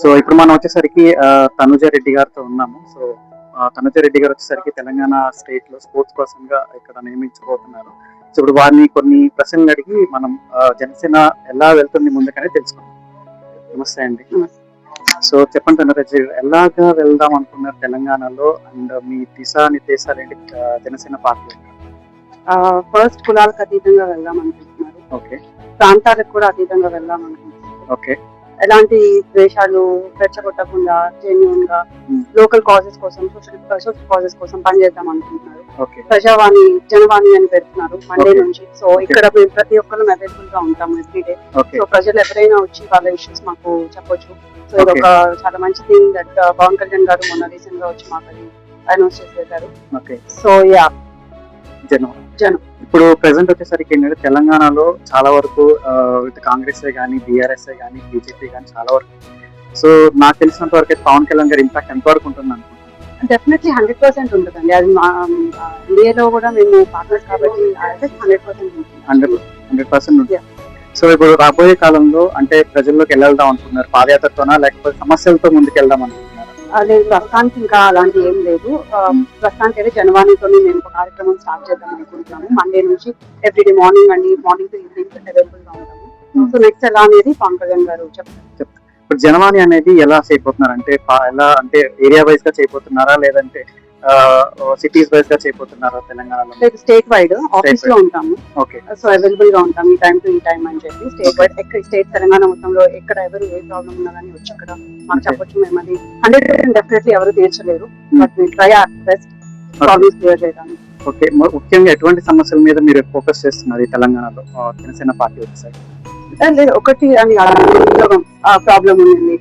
So ఇప్పుడు మనం వచ్చేసరికి తనుజ రెడ్డి గారితో ఉన్నాము. సో తనుజ రెడ్డి గారు వచ్చేసరికి తెలంగాణ స్టేట్ లో స్పోర్ట్స్ పర్సన్ గా ఇక్కడ నియమించబోతున్నారు. సో ఇప్పుడు వారిని కొన్ని ప్రశ్నలు అడిగి మనం జనసేన ఎలా వెళ్తుంది ముందుకనే తెలుసుకుందాం. నమస్తే అండి. సో చెప్పండి తనుజ, ఎలాగా వెళ్దాం అనుకున్నారు తెలంగాణలో, అండ్ మీ దిశా నిర్దేశాలు ఏంటి జనసేన పార్టీ? ఫస్ట్ కులాలకు అతీతంగా వెళ్దాం అనుకుంటున్నారు. ఓకే. ప్రాంతాలకు కూడా అతీతంగా వెళ్దాం అనుకుంటున్నారు. ఓకే. ఎలాంటి ద్వేషాలు రెచ్చగొట్టకుండా జెన్యూన్ గా లోకల్ కాజెస్ కోసం, సోషల్ కాజెస్ కోసం పనిచేద్దాం అనుకుంటున్నారు. ప్రజావాణి జనవాణి అని పెడుతున్నారు మండే నుంచి. సో ఇక్కడ మేము ప్రతి ఒక్కరు అవైలబుల్ గా ఉంటాము ఎవ్రీడే. సో ప్రజలు ఎవరైనా వచ్చి వాళ్ళ ఇష్యూస్ మాకు చెప్పొచ్చు. సో ఇది ఒక చాలా మంచి థింగ్ దట్ పవన్ కళ్యాణ్ గారు మొన్న రీసెంట్ గా వచ్చి మాకు అది అనౌన్స్ చేసేసారు. సో యా జనం ఇప్పుడు ప్రెసెంట్ వచ్చేసరికి ఏంటంటే తెలంగాణలో చాలా వరకు కాంగ్రెస్ కానీ, బీఆర్ఎస్ కానీ, బీజేపీ కానీ చాలా వరకు. సో నాకు తెలిసినంత వరకు పవన్ కళ్యాణ్ గారి ఇంపాక్ట్ ఎంత వరకు ఉంటుంది అనుకుంటున్నాను? డెఫినెట్లీ 100% ఉంటుందండి. అది మా ఇండియాలో కూడా మేము పార్ట్నర్స్ కాబట్టి 100% ఉంటుంది. సో ఇప్పుడు రాబోయే కాలంలో అంటే ప్రజల్లోకి వెళ్దాం అనుకుంటున్నారు పాదయాత్రతోనా, లేకపోతే సమస్యలతో ముందుకు వెళ్దాం అనుకుంటున్నారు? లేదు, ప్రస్తుతానికి ఇంకా అలాంటి ఏం లేదు. ప్రస్తుతానికి అయితే జనవాణితో మేము ఒక కార్యక్రమం స్టార్ట్ చేద్దాం అనుకుంటున్నాము. మండే నుంచి everyday morning to evening available గా ఉంటాము. సో నెక్స్ట్ ఎలా అనేది పవన్ కళ్యాణ్ గారు చెప్తారు. ఇప్పుడు జనవాణి అనేది ఎలా చేయబోతున్నారు అంటే ఎలా అంటే ఏరియా వైజ్ గా చేయబోతున్నారా, లేదంటే సిటీస్ వైజ్ గా చేయబోతున్నారా? తెలంగాణలో స్టేట్ వైడ్ ఆఫీస్ లో ఉంటాము. ఓకే. సో అవైలబుల్ గా ఉంటాం ఈ టైం టు ఈ టైం అని చెప్పి స్టేట్ వైడ్ స్టేట్ తెలంగాణ మొత్తంలో ఎక్కడ ఎవరు ఏ ప్రాబ్లం ఉన్నా కానీ వచ్చి ఇక్కడ మాకు చెప్పొచ్చు. మేము అది 100% డెఫినెట్లీ ఎవరు తీర్చలేరు, but we try our best problems clear చేయడానికి. ఓకే. ముఖ్యంగా ఎటువంటి సమస్యల మీద మీరు ఫోకస్ చేస్తున్నారు ఈ తెలంగాణలో జనసేన పార్టీ వచ్చేసరికి? లేదు, ఒకటి అని ఉద్యోగం ప్రాబ్లం ఉంది,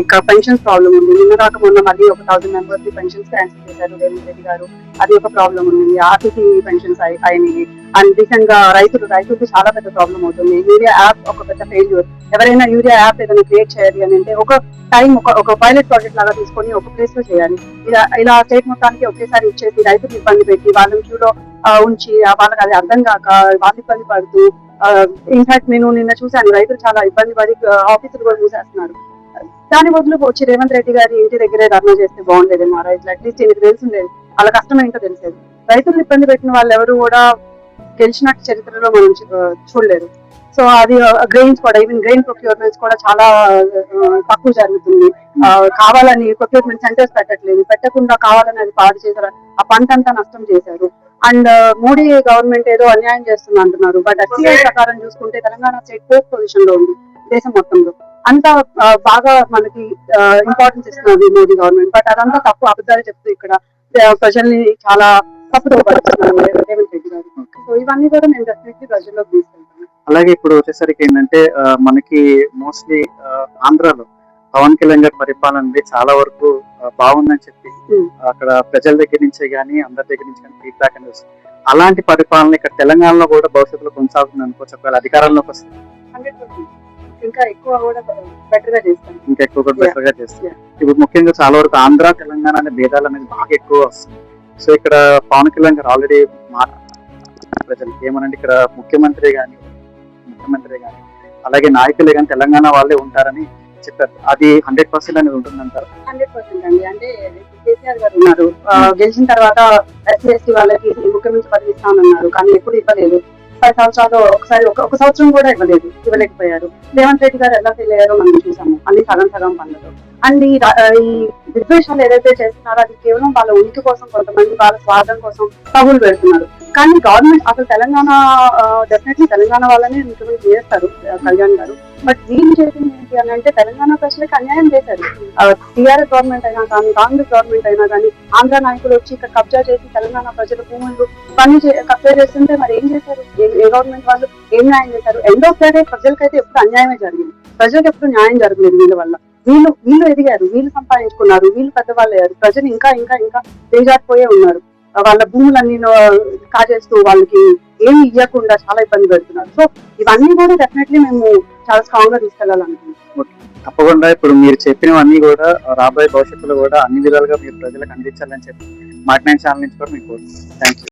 ఇక్కడ పెన్షన్స్ ప్రాబ్లం ఉంది. నిన్న రాక మొన్న మళ్ళీ ఒక 1000 మెంబర్స్ పెన్షన్స్ క్యాన్సిల్ చేశారు రేవంత్ రెడ్డి గారు. అది ఒక ప్రాబ్లం ఉంది. ఆర్టీసీ పెన్షన్స్ అయినాయి. అండ్ రీసెంట్ గా రైతులకి చాలా పెద్ద ప్రాబ్లం అవుతుంది. యూరియా యాప్ ఒక పెద్ద ఫెయిల్యూర్. ఎవరైనా యూరియా యాప్ ఏదైనా క్రియేట్ చేయాలి అని అంటే ఒక పైలట్ ప్రాజెక్ట్ లాగా తీసుకొని ఒక ప్లేస్ లో చేయాలి. ఇలా స్టేట్ మొత్తానికి ఒకేసారి ఇచ్చేసి రైతులు ఇబ్బంది పెట్టి వాళ్ళని క్యూలో ఉంచి వాళ్ళకి అది అర్థం కాక వాళ్ళు ఇబ్బంది పడుతూ, ఇన్ఫాక్ట్ నేను నిన్న చూశాను రైతులు చాలా ఇబ్బంది పడి ఆఫీసులు కూడా మూసేస్తున్నారు. దాని బదులు వచ్చి రేవంత్ రెడ్డి గారి ఇంటి దగ్గరే ధర్నా చేస్తే బాగుండేదేమో. రైతులు అట్లీస్ట్ నీకు తెలిసిండేది, వాళ్ళ కష్టం ఏంటో తెలిసేది. రైతులు ఇబ్బంది పెట్టిన వాళ్ళు ఎవరు కూడా గెలిచినట్టు చరిత్రలో మనం చూడలేదు. సో అది గ్రెయిన్స్ కూడా, ఈవెన్ గ్రెయిన్ ప్రొక్యూర్మెంట్స్ కూడా చాలా తక్కువ జరుగుతుంది. కావాలని ప్రొక్యూర్మెంట్ సెంటర్స్ పెట్టకుండా కావాలని అది పాడు చేశారు. ఆ పంట అంతా నష్టం చేశారు. అండ్ మోడీ గవర్నమెంట్ ఏదో అన్యాయం చేస్తుంది అంటున్నారు, బట్ అసలు ప్రకారం చూసుకుంటే తెలంగాణ స్టేట్ 4th పొజిషన్ లో ఉంది దేశం మొత్తంలో. అంతా బాగా మనకి ఇంపార్టెన్స్ ఇస్తున్నది మోడీ గవర్నమెంట్, బట్ అదంతా తప్పు అబద్ధాలు చెప్తూ ఇక్కడ ప్రజల్ని చాలా తప్పుతో పడుతున్నారు రేవంత్ రెడ్డి గారు. సో ఇవన్నీ కూడా మేము డెఫినెట్లీ ప్రజల్లోకి తీసుకెళ్తాం. అలాగే ఇప్పుడు వచ్చేసరికి ఏంటంటే మనకి మోస్ట్లీ ఆంధ్రాలో పవన్ కళ్యాణ్ గారి పరిపాలన అనేది చాలా వరకు బాగుందని చెప్పి అక్కడ ప్రజల దగ్గర నుంచే గానీ అందరి దగ్గర నుంచి కానీ ఫీడ్బ్యాక్ అనేది వస్తుంది. అలాంటి పరిపాలన ఇక్కడ తెలంగాణలో కూడా భవిష్యత్తులో కొనసాగుతుంది అనుకోవచ్చు ఒకవేళ అధికారంలోకి వస్తుంది. 100% ఇంకా ఎక్కువ కూడా బెటర్ గా చేస్తాం. ఇప్పుడు ముఖ్యంగా చాలా వరకు ఆంధ్ర తెలంగాణ అనే భేదాలు అనేది బాగా ఎక్కువ వస్తుంది. సో ఇక్కడ పవన్ కళ్యాణ్ గారు ఆల్రెడీ ప్రజలకి ఏమనంటే ఇక్కడ ముఖ్యమంత్రి కానీ అలాగే నాయకులే కానీ తెలంగాణ వాళ్ళే ఉంటారని చెప్పారు. అది 100% అనేది ఉంటుందంటారు? 100% అండి. అంటే కేసీఆర్ గారు ఉన్నారు, గెలిచిన తర్వాత ఎస్సీ ఎస్టీ వాళ్ళకి ముఖ్యమంత్రి పదవి ఇస్తానన్నారు, కానీ ఎప్పుడు ఇవ్వలేదు. 10 సంవత్సరాలు ఒక సంవత్సరం కూడా ఇవ్వలేకపోయారు. రేవంత్ రెడ్డి గారు ఎలా ఫెయిల్ అయ్యారో మనం చూసాము, అన్ని సగం పనులతో. అండ్ ఈ విద్వేషాలు ఏదైతే చేస్తున్నారో అది కేవలం వాళ్ళ ఉనికి కోసం, కొంతమంది వాళ్ళ స్వార్థం కోసం తగులు పెడుతున్నారు. కానీ గవర్నమెంట్ అసలు డెఫినెట్లీ తెలంగాణ వాళ్ళనే ముఖ్యమంత్రి చేస్తారు కళ్యాణ్ గారు, బట్ వీళ్ళు చేసింది ఏంటి అని అంటే తెలంగాణ ప్రజలకు అన్యాయం చేశారు. టీఆర్ఎస్ గవర్నమెంట్ అయినా కానీ, కాంగ్రెస్ గవర్నమెంట్ అయినా కానీ, ఆంధ్ర నాయకులు వచ్చి ఇక్కడ కబ్జా చేసి తెలంగాణ ప్రజల భూములు పని కబ్జా చేస్తుంటే మరి ఏం చేశారు? ఏ గవర్నమెంట్ వాళ్ళు ఏం న్యాయం చేశారు? ఎండ్ ఆఫ్ ద డే ప్రజలకైతే ఎప్పుడు అన్యాయమే జరిగింది. ప్రజలకు ఎప్పుడు న్యాయం జరగలేదు. వీళ్ళ వల్ల వీళ్ళు ఎదిగారు, వీళ్ళు సంపాదించుకున్నారు, వీళ్ళు పెద్దవాళ్ళు అయ్యారు. ప్రజలు ఇంకా ఇంకా ఇంకా తేజారిపోయే ఉన్నారు. వాళ్ళ భూములన్నీ కాజేస్తూ వాళ్ళకి ఏమి ఇవ్వకుండా చాలా ఇబ్బంది పెడుతున్నారు. సో ఇవన్నీ కూడా డెఫినెట్లీ మేము చాలా స్ట్రాంగ్ గా తీసుకెళ్లాలనుకుంటున్నాం. తప్పకుండా ఇప్పుడు మీరు చెప్పినవన్నీ కూడా రాబోయే భవిష్యత్తులో కూడా అన్ని విధాలుగా మీరు ప్రజలకు అందించాలని చెప్పి మాక్9 ఛానల్ నుంచి కూడా మీకు థ్యాంక్ యూ.